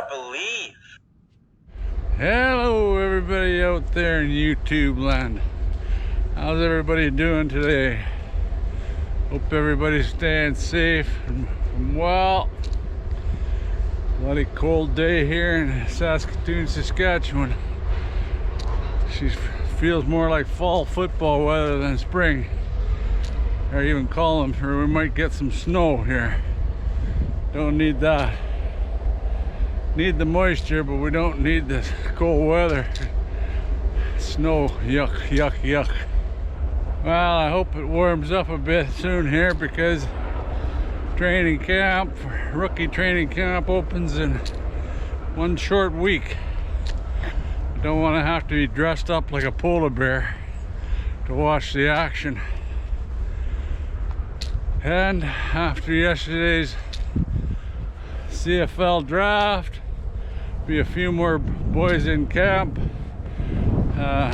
gotta believe. Hello everybody out there in YouTube land. How's everybody doing today? Hope everybody's staying safe and well. Bloody cold day here in Saskatoon, Saskatchewan. She feels more like fall football weather than spring. Or even calling for we might get some snow here. Don't need that. Need the moisture, but we don't need this cold weather. Snow, yuck, yuck, yuck. Well, I hope it warms up a bit soon here because training camp, rookie training camp opens in one short week. I don't want to have to be dressed up like a polar bear to watch the action. And after yesterday's CFL draft, be a few more boys in camp. I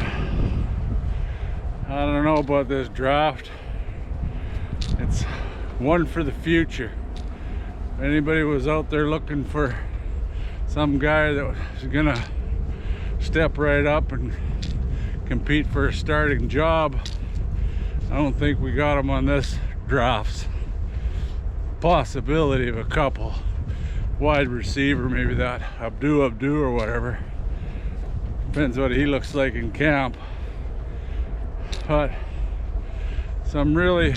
don't know about this draft. It's one for the future. If anybody was out there looking for some guy that was gonna step right up and compete for a starting job, I don't think we got him on this draft. Possibility of a couple. Wide receiver, maybe that Abdu or whatever. Depends what he looks like in camp. But some really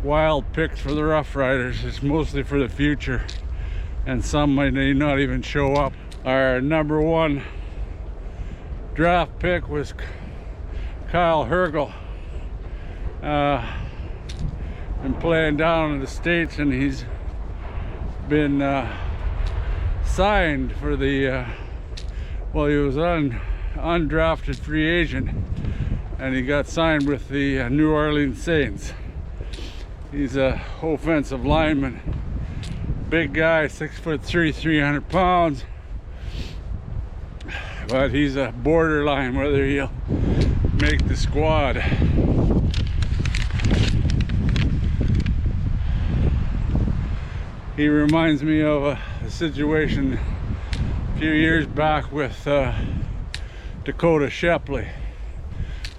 wild picks for the Roughriders. It's mostly for the future, and some might not even show up. Our number one draft pick was Kyle Hergel. Been playing down in the States, and he's been signed for the well, he was undrafted free agent, and he got signed with the New Orleans Saints. He's a offensive lineman, big guy, 6'3", 300 pounds, but he's a borderline whether he'll make the squad. He reminds me of a situation a few years back with Dakota Shepley.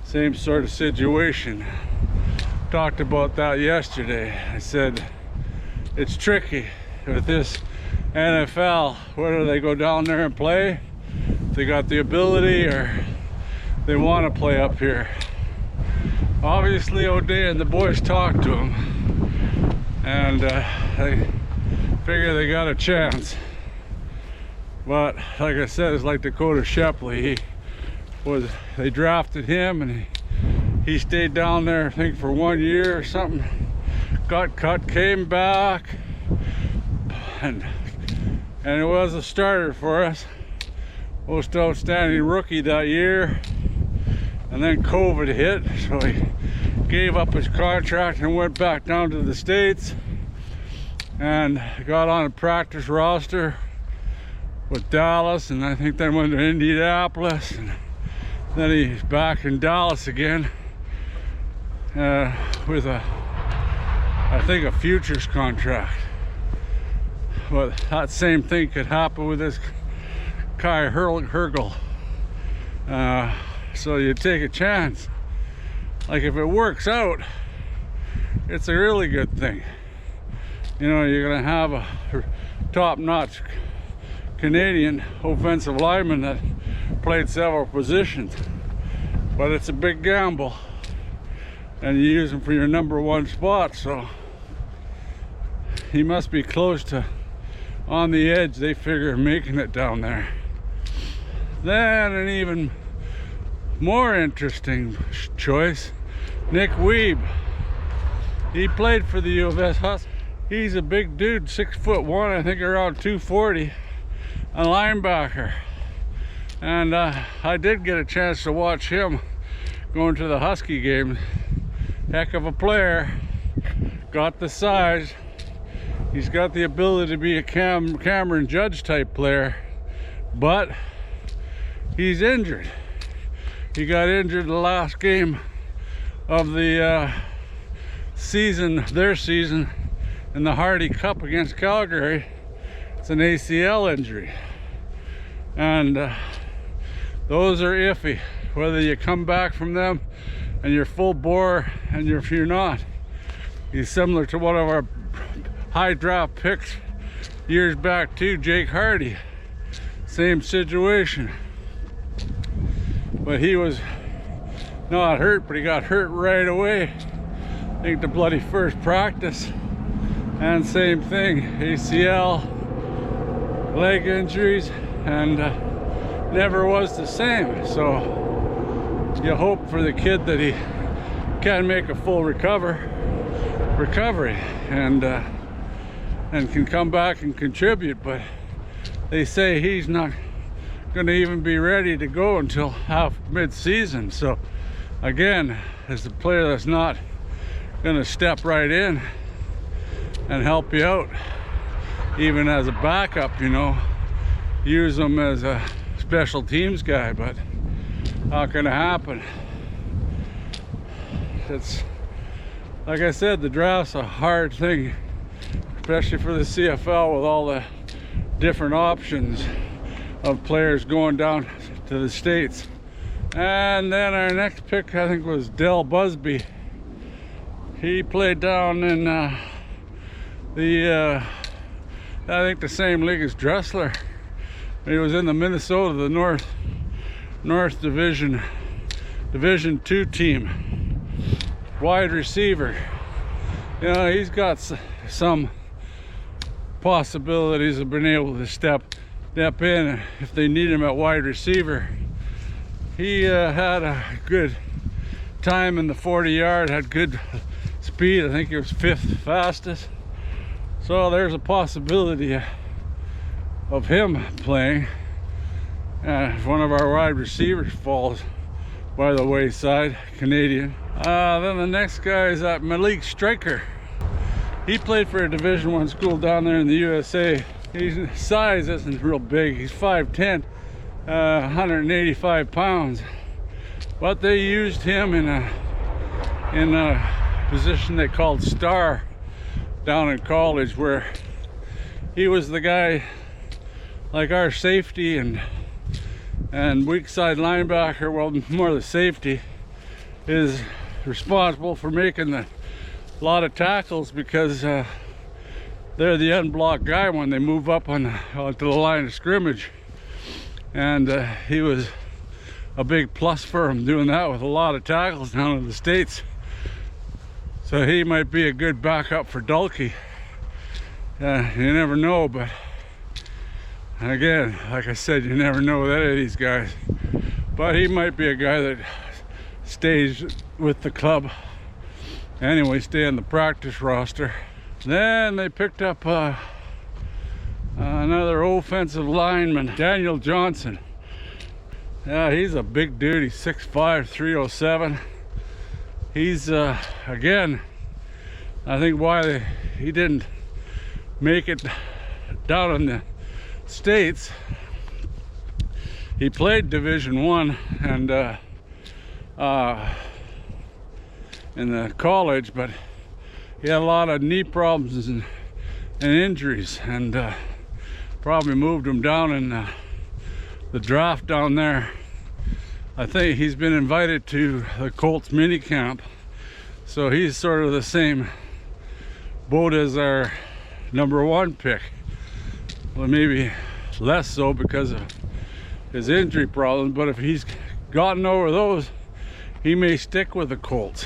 Same sort of situation. Talked about that yesterday. I said it's tricky with this NFL. Whether they go down there and play, if they got the ability, or they want to play up here. Obviously, O'Day and the boys talked to him, and they figure they got a chance. But like I said, it's like Dakota Shepley. They drafted him, and he stayed down there, I think, for 1 year or something. Got cut, came back, and it was a starter for us. Most outstanding rookie that year. And then COVID hit, so he gave up his contract and went back down to the States, and got on a practice roster with Dallas, and I think then went to Indianapolis, and then he's back in Dallas again with I think a futures contract. But that same thing could happen with this Kai Hergel. So you take a chance. Like, if it works out, it's a really good thing. You know, you're gonna have a top-notch Canadian offensive lineman that played several positions, but it's a big gamble, and you use him for your number one spot, so he must be close to on the edge, they figure, making it down there. Then an even more interesting choice, Nick Weeb. He played for the U of S Huskies. He's a big dude, 6'1", I think around 240, a linebacker. And I did get a chance to watch him going to the Husky game. Heck of a player, got the size. He's got the ability to be a Cameron Judge type player, but he's injured. He got injured the last game of the season, their season, in the Hardy Cup against Calgary. It's an ACL injury, and those are iffy, whether you come back from them and you're full bore and if you're not. He's similar to one of our high draft picks years back too, Jake Hardy. Same situation, but he was not hurt, but he got hurt right away. I think the bloody first practice, and same thing, ACL, leg injuries, and never was the same. So you hope for the kid that he can make a full recovery and can come back and contribute, but they say he's not going to even be ready to go until mid-season. So again, as a player that's not going to step right in and help you out, even as a backup, you know, use him as a special teams guy, but not going to happen. It's like I said, the draft's a hard thing, especially for the CFL with all the different options of players going down to the States. And then our next pick, I think, was Del Busby. He played down in I think the same league as Dressler. He was in the Minnesota, the North Division 2 team, wide receiver. You know, he's got some possibilities of being able to step in if they need him at wide receiver. He had a good time in the 40-yard, had good speed. I think he was 5th fastest. So there's a possibility of him playing. If one of our wide receivers falls by the wayside, Canadian. Then the next guy is Malik Stryker. He played for a Division I school down there in the USA. His size isn't real big. He's 5'10", 185 pounds. But they used him in a position they called star down in college, where he was the guy, like our safety and weak side linebacker, well, more the safety, is responsible for making a lot of tackles, because they're the unblocked guy when they move up onto the line of scrimmage. And he was a big plus for him doing that with a lot of tackles down in the States. So he might be a good backup for Dulkey. You never know, but again, like I said, you never know with any of these guys. But he might be a guy that stays with the club. Anyway, stay on the practice roster. Then they picked up another offensive lineman, Daniel Johnson. Yeah, he's a big dude. He's 6'5", 307. He's again, I think why he didn't make it down in the States. He played Division I and in the college, but he had a lot of knee problems and injuries, and probably moved him down in the draft down there. I think he's been invited to the Colts mini camp, so he's sort of the same boat as our #1 pick. Well, maybe less so because of his injury problems, but if he's gotten over those, he may stick with the Colts,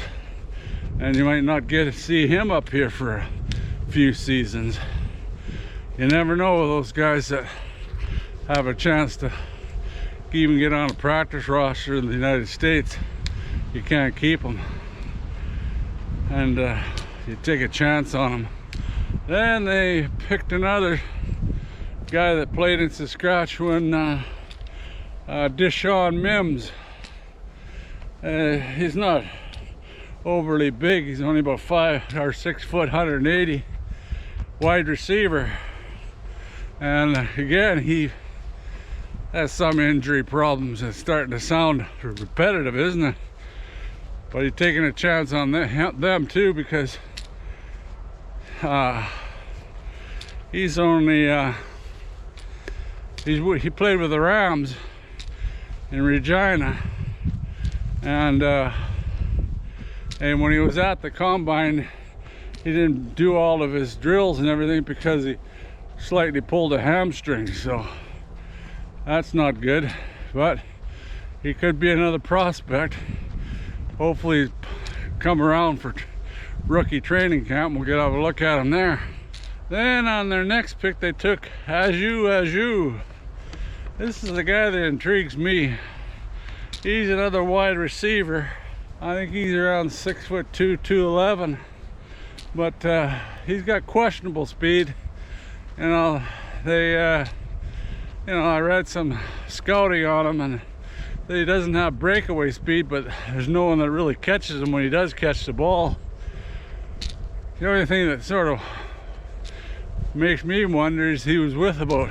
and you might not get to see him up here for a few seasons. You never know with those guys that have a chance to even get on a practice roster in the United States. You can't keep them, and you take a chance on them. Then they picked another guy that played in Saskatchewan, Deshaun Mims. He's not overly big. He's only about 5 or 6 foot, 180, wide receiver. And again, he has some injury problems. It's starting to sound repetitive, isn't it? But he's taking a chance on them too, because he's only he played with the Rams in Regina, and when he was at the combine, he didn't do all of his drills and everything because he slightly pulled a hamstring, so that's not good. But he could be another prospect. Hopefully he's come around for rookie training camp. We'll get have a look at him there. Then on their next pick, they took Aju. This is the guy that intrigues me. He's another wide receiver. I think he's around 6'2", 211, but he's got questionable speed. You know, I read some scouting on him, and he doesn't have breakaway speed, but there's no one that really catches him when he does catch the ball. The only thing that sort of makes me wonder is he was with about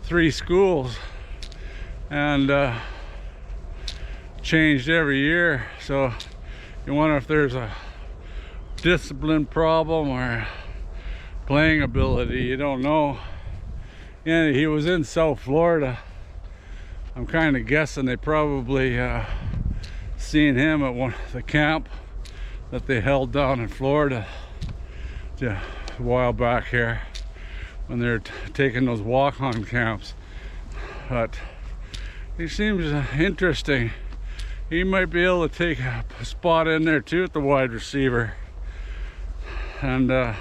3 schools and changed every year, so you wonder if there's a discipline problem or playing ability. You don't know. And he was in South Florida. I'm kind of guessing they probably seen him at the camp that they held down in Florida a while back here when they're taking those walk-on camps. But he seems interesting. He might be able to take a spot in there too at the wide receiver. And I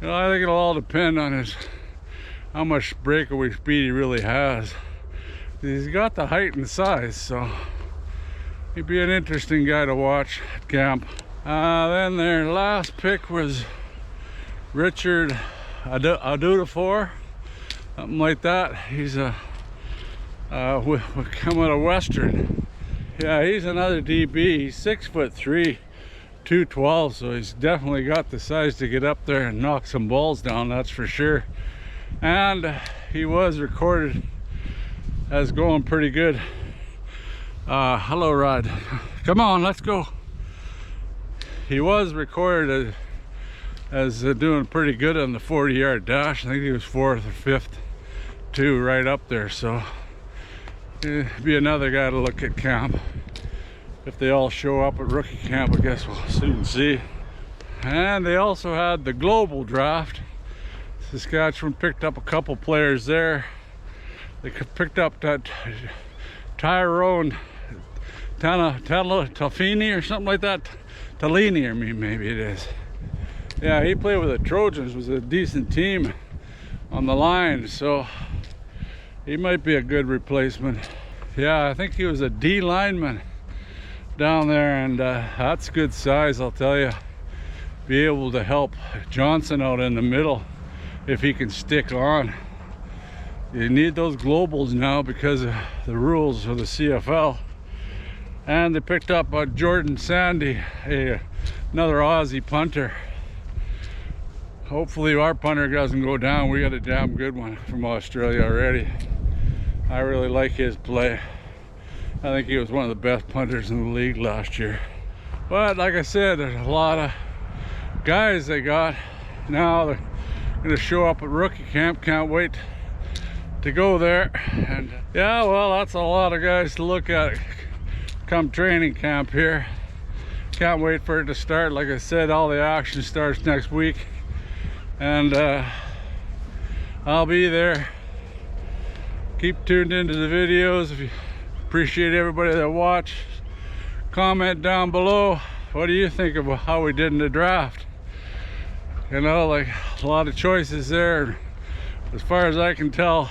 think it'll all depend on how much breakaway speed he really has. He's got the height and size, so he'd be an interesting guy to watch at camp. Then their last pick was Richard Adudafor, something like that. He's coming out of Western. Yeah, he's another DB. He's 6'3", 212, so he's definitely got the size to get up there and knock some balls down, that's for sure. And he was recorded as going pretty good. Hello, Rod. Come on, let's go. He was recorded as doing pretty good on the 40-yard dash. I think he was 4th or 5th too, right up there. So it'd be another guy to look at camp. If they all show up at rookie camp, I guess we'll soon see. And they also had the global draft. Saskatchewan picked up a couple players there. They picked up that Tyrone Tafini or something like that. Talini, or maybe it is. Yeah, he played with the Trojans, was a decent team on the line, so he might be a good replacement. Yeah, I think he was a D lineman down there, and that's good size, I'll tell you. Be able to help Johnson out in the middle if he can stick on. You need those globals now because of the rules of the CFL. And they picked up Jordan Sandy, another Aussie punter. Hopefully our punter doesn't go down. We got a damn good one from Australia already. I really like his play. I think he was one of the best punters in the league last year. But like I said, there's a lot of guys they got. Now they're gonna show up at rookie camp. Can't wait to go there. And yeah, well, that's a lot of guys to look at come training camp here. Can't wait for it to start. Like I said, all the action starts next week, and I'll be there. Keep tuned into the videos. If you appreciate everybody that watched, comment down below, what do you think of how we did in the draft? You know, like a lot of choices there. As far as I can tell,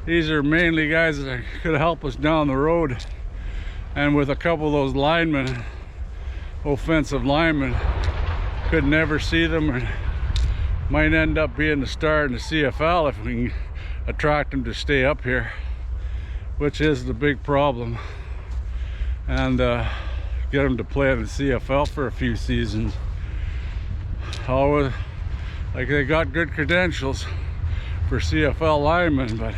these are mainly guys that could help us down the road. And with a couple of those linemen, offensive linemen, could never see them, and might end up being the star in the CFL if we can attract them to stay up here, which is the big problem. And get them to play in the CFL for a few seasons. Always, like, they got good credentials for CFL linemen, but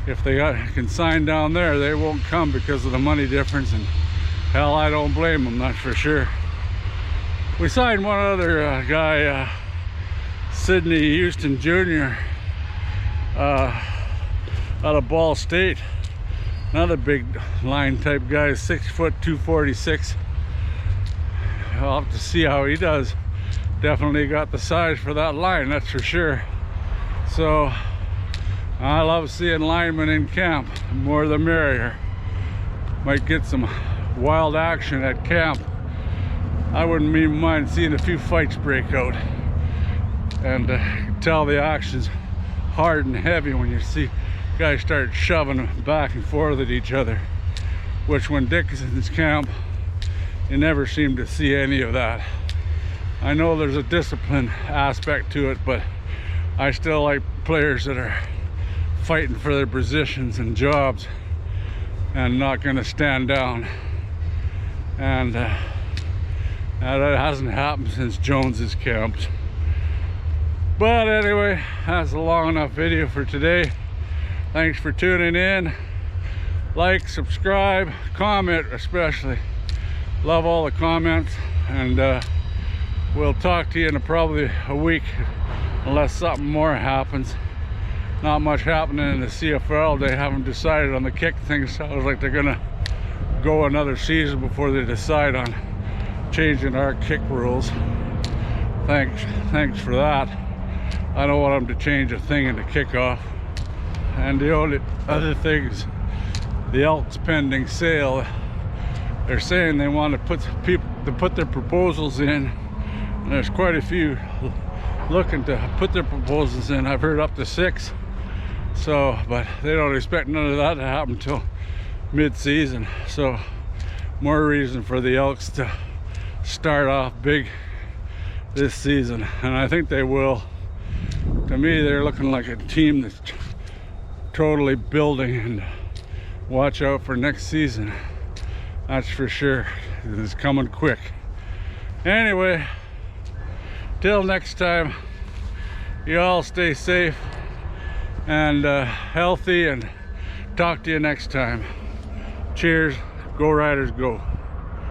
if they can sign down there, they won't come because of the money difference. And hell, I don't blame them, that's for sure. We signed one other guy, Sidney Houston Jr. out of Ball State. Another big line type guy, 6 foot 246. I'll have to see how he does. Definitely got the size for that line, that's for sure. So I love seeing linemen in camp. The more the merrier. Might get some wild action at camp. I wouldn't even mind seeing a few fights break out. And tell the action's hard and heavy when you see guys start shoving back and forth at each other. Which when Dickinson's camp, you never seem to see any of that. I know there's a discipline aspect to it, but I still like players that are fighting for their positions and jobs and not going to stand down. And that hasn't happened since Jones's camps. But anyway, that's a long enough video for today. Thanks for tuning in. Like, subscribe, comment especially. Love all the comments, and we'll talk to you in probably a week unless something more happens. Not much happening in the CFL. They haven't decided on the kick thing. Sounds like they're gonna go another season before they decide on changing our kick rules. Thanks for that. I don't want them to change a thing in the kickoff. And the only other thing is the Elks pending sale. They're saying they want to put their proposals in, and there's quite a few looking to put their proposals in. I've heard up to 6. So, but they don't expect none of that to happen until mid-season. So, more reason for the Elks to start off big this season, and I think they will. To me, they're looking like a team that's totally building, and watch out for next season. That's for sure. It's coming quick. Anyway, till next time, you all stay safe and healthy, and talk to you next time. Cheers. Go Riders, go.